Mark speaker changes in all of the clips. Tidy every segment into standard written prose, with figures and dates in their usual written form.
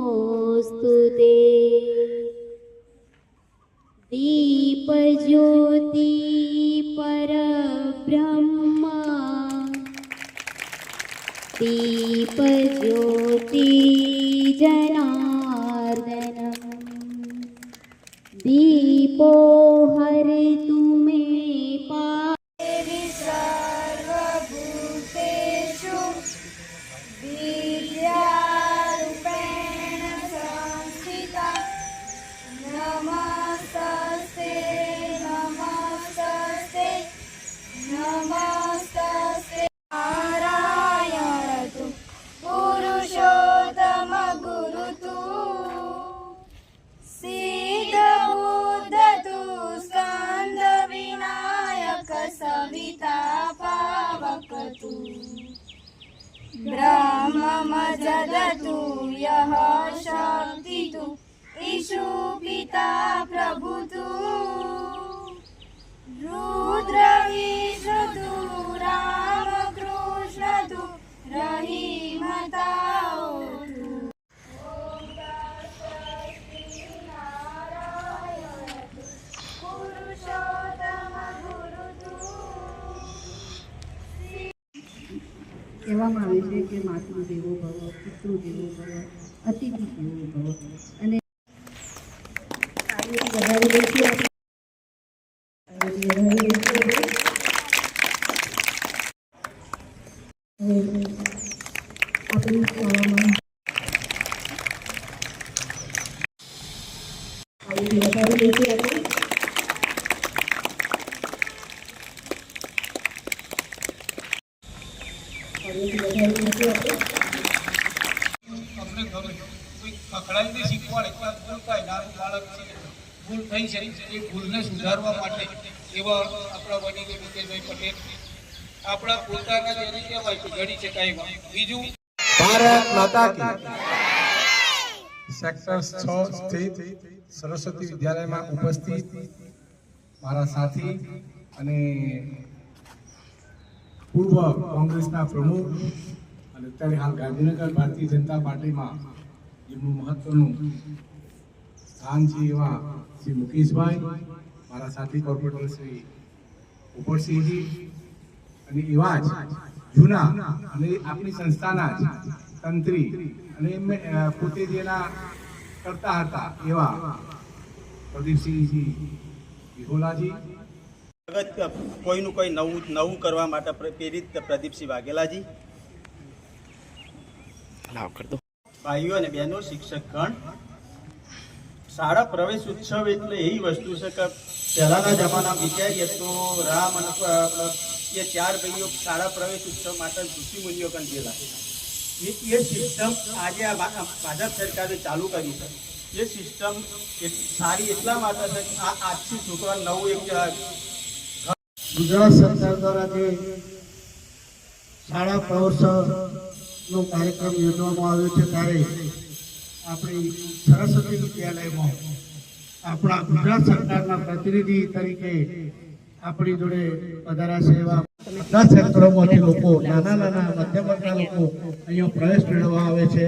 Speaker 1: दीपज्योतिर्नमोऽस्तुते दीपज्योति परब्रह्मा दीपज्योति जनार्दनम् दीपो हरतु मे पापि सर्वभूतेषु विद्यारूपेण संस्थिता नमस्ते नमस्ते नमस्ते नारायण तु पुरुषोत्तम गुरु तु सिद्ध बुद्ध तु स्कंद विनायक सविता पावक तु ब्रह्ममजदतु यः शक्ति तु ईशु पिता प्रभु तु रुद्र विष्णु तु राम कृष्ण तु रहीमता तु ओम तत्सत् नारायण तु पुरुषोत्तम गुरु तु
Speaker 2: કહેવામાં આવે છે કે માતૃદેવો ભવ, પિતૃદેવો ભવ, અતિથિ દેવો ભવ. અને વધારી દઈશું આપણી શાળામાં વધારી દઈશું આપણે.
Speaker 3: ખખડાઈને શીખવાડે કે ભૂલ થાય નાનું બાળક છે ભૂલ થઈ છે એ ભૂલને સુધારવા માટે એવા આપણા વડીલો વિજયભાઈ પટેલ આપણા પોતાના જેને કહેવાય કે ગણી શકાય એવા. બીજું
Speaker 4: ભારત માતા કી સેક્ટર 6 સ્થિત સરસ્વતી વિદ્યાલયમાં ઉપસ્થિત મારા સાથી અને પૂર્વ કોંગ્રેસના પ્રમુખ અને અત્યારે હાલ ગાંધીનગર ભારતીય જનતા પાર્ટીમાં જેમનું મહત્વનું સ્થાન છે એવા શ્રી મુકેશભાઈ, મારા સાથી કોર્પોરેટર શ્રી ઉપરસિંહજી અને એવા જ જૂના અને આપણી સંસ્થાના જ તંત્રી અને પોતે જેના કરતા હતા એવા પ્રદીપસિંહજી વિહોલાજી,
Speaker 5: કોઈનું કોઈ નવું કરવા માટે પ્રેરિત પ્રદીપસિંહ વાઘેલાજી, ભાઈઓ અને બહેનો, શિક્ષકગણ. શાળા પ્રવેશ ઉત્સવ એટલે એવી વસ્તુ છે કે પહેલાના જમાનામાં વિચારીએ તો રામ અને એ ચાર ભાઈઓ શાળા પ્રવેશ ઉત્સવ માટે ઋષિમુનિઓ કંધેલા. એ સિસ્ટમ આજે આ ભાજપ સરકારે ચાલુ કરી છે. એ સિસ્ટમ સારી એટલા માટે છે કે આ આજથી છોકરા નવું એક
Speaker 6: ગુજરાત સરકાર દ્વારા જે શાળા પ્રવેશોત્સવનો કાર્યક્રમ યોજવામાં આવ્યો છે ત્યારે આપણી સરસ્વતી વિદ્યાલયમાં આપણા ગુજરાત સરકારના પ્રતિનિધિ તરીકે આપણી જોડે પધાર્યા છે એવા બધા ક્ષેત્રોમાંથી લોકો, નાના નાના મધ્યમ વર્ગના લોકો અહીંયા પ્રવેશ મેળવવા આવે છે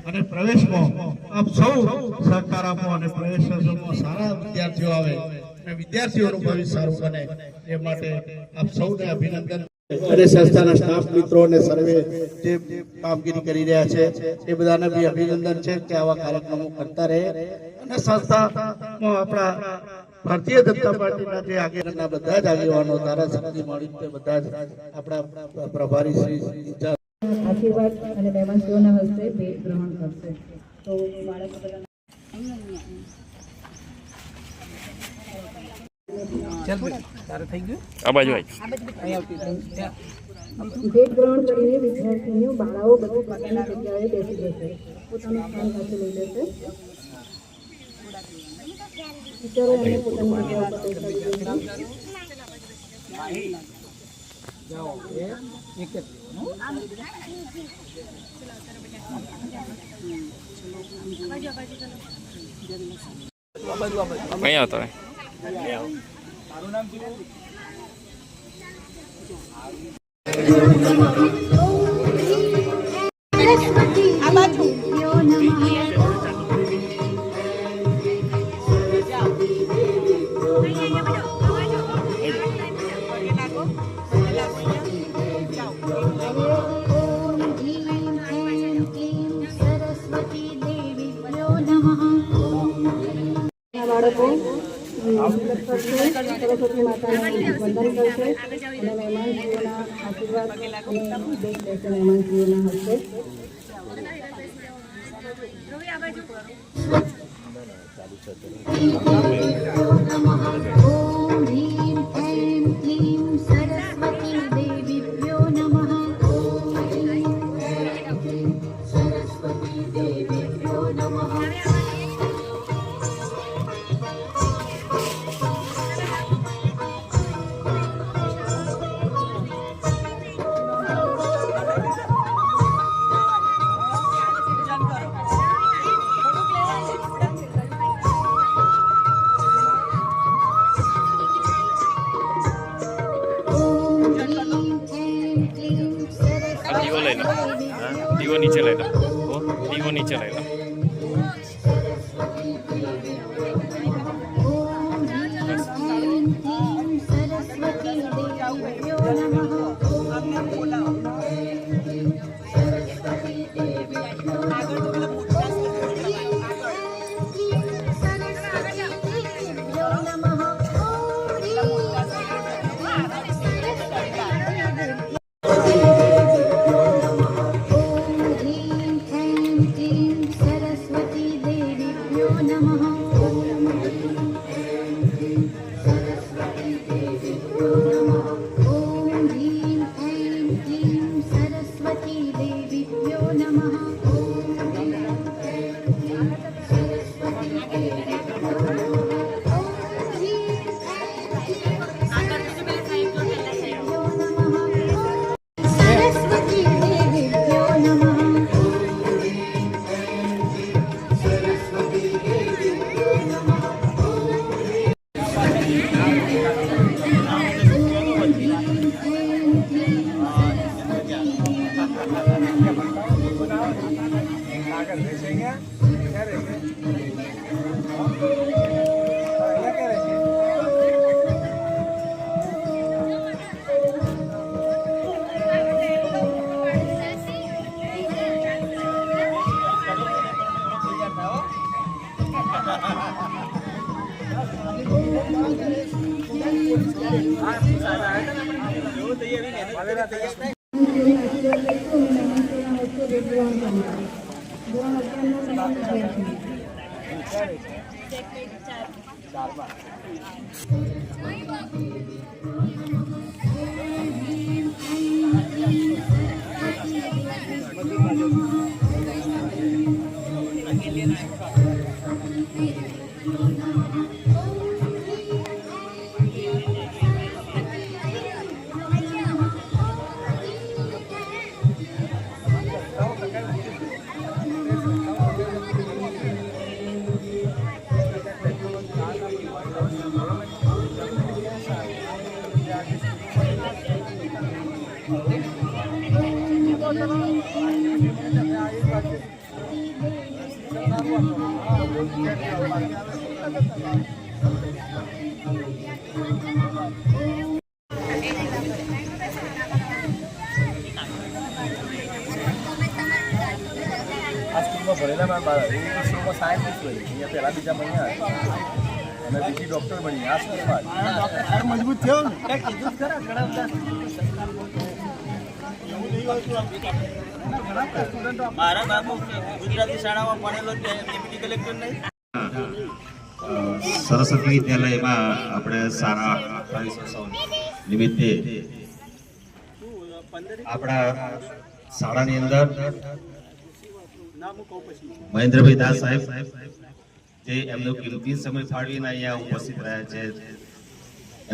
Speaker 6: અને પ્રવેશમાં આપ સૌ સહકાર આપો અને પ્રવેશોત્સવમાં સારા વિદ્યાર્થીઓ આવે અને વિદ્યાર્થીઓનું ભવિષ્ય સારું બને એ માટે આપ સૌને અભિનંદન. અને સંસ્થાના સ્ટાફ મિત્રો અને સર્વે જે કામગીરી કરી રહ્યા છે એ બધાને બી અભિનંદન છે કે આવા કાર્યક્રમો કરતા રહે અને સંસ્થામાં આપણા ભારતીય જનતા પાર્ટીના જે આગેવાનના બધા જ આગેવાનો ધારાસભ્ય મળી બધા જ આપણા પ્રભારી શ્રી
Speaker 2: આશીર્વાદ અને મહેમાનશ્રીઓના હસ્તે ભેટ ગ્રહણ કરશે. તો બાળકો બધા ભેટ ગ્રહણ કરીને વિદ્યાર્થીઓ બાળાઓ બધી પોતાની જગ્યાએ બેસી જશે, પોતાનું સ્થાન પાસે લઈ લેશે. ટીચરો એમને પોતાની જગ્યા ઉપર બેસાડી
Speaker 7: અહીંયા આવતો રહે.
Speaker 2: બાળકો સરસ્વતી માતાને વંદન કરશે અને મહેમાનશ્રીઓના આશીર્વાદ અને ભેટ લેશે મહેમાનશ્રીઓના હસ્તે.
Speaker 7: દીવો લઈ લો, દીવો નીચે લઈ લો, દીવો નીચે લઈ લો.
Speaker 8: પહેલાં શોમાં સાયન્ટિસ્ટ હોય અહીંયા પહેલાં બીજા મહિના અને બીજી ડૉક્ટર બની આ શું મજબૂત થયો ને કીધું જ ખરા ઘણા બધા
Speaker 5: મારા બાબુ ગુજરાતી શાળામાં ભણેલો ડેપ્યુટી કલેક્ટર નહીં.
Speaker 9: સરસ્વતી વિદ્યાલયમાં આપણે સારા 28 નિમિત્તે આપણા શાળાની અંદર મહેન્દ્રભાઈ દાસ સાહેબ જે એમનો કિંમતી સમય ફાળવીને અહીંયા ઉપસ્થિત રહ્યા છે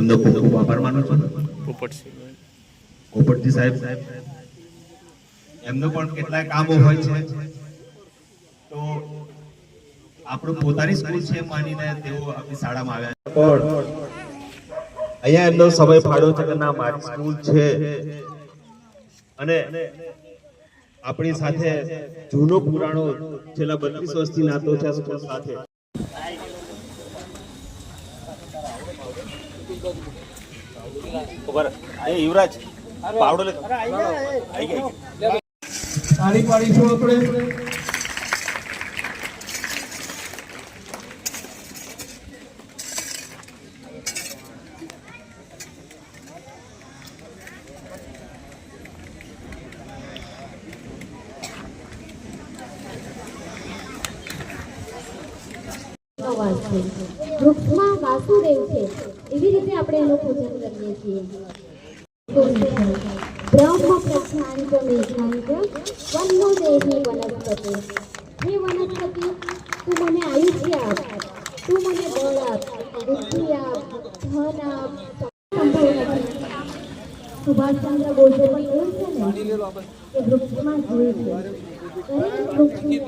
Speaker 9: એમનો ખૂબ ખૂબ આભાર માનું છું. પોપટજી સાહેબ એમનો પણ કેટલાય કામો હોય છે તો આપણું પોતાની સ્કૂલ છે માનીને તેઓ આપણી શાળામાં આવ્યા પણ અહીંયા એમનો સમય ફાળવ્યો છે કે ના મારી સ્કૂલ છે અને આપણી સાથે જૂનો પુરાણો છેલ્લા 32 વર્ષથી નાતો છે સ્કૂલ સાથે.
Speaker 5: યુવરાજ પાવડો લે આવી ગઈ
Speaker 6: તાળી પાડીશું આપણે.
Speaker 1: વૃક્ષમાં વાસુદેવ છે એવી રીતે આપણે એનું પૂજન કરીએ છીએ. બ્રહ્મ પ્રખ્યાંત મેઘાંત વન્નો દેહી વનસ્પતિ. હે વનસ્પતિ, તું મને આયુષ્ય આપ, તું મને બળ આપ, બુદ્ધિ આપ, ધન આપ. સંભવ નથી. સુભાષચંદ્ર બોઝે પણ કહ્યું છે ને કે વૃક્ષમાં જીવ છે. દરેક વૃક્ષની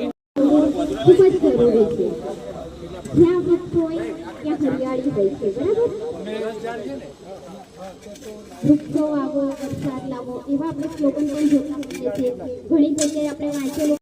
Speaker 1: ખૂબ જ જરૂરી છે. જ્યાં વૃક્ષ હોય ત્યાં હરિયાળી હોય છે, બરાબર? વૃક્ષો વાવો, વરસાદ લાવો, એવા આપણે સ્લોગન પણ જોતા હોઈએ છીએ. ઘણી જગ્યાએ આપણે વાંચેલું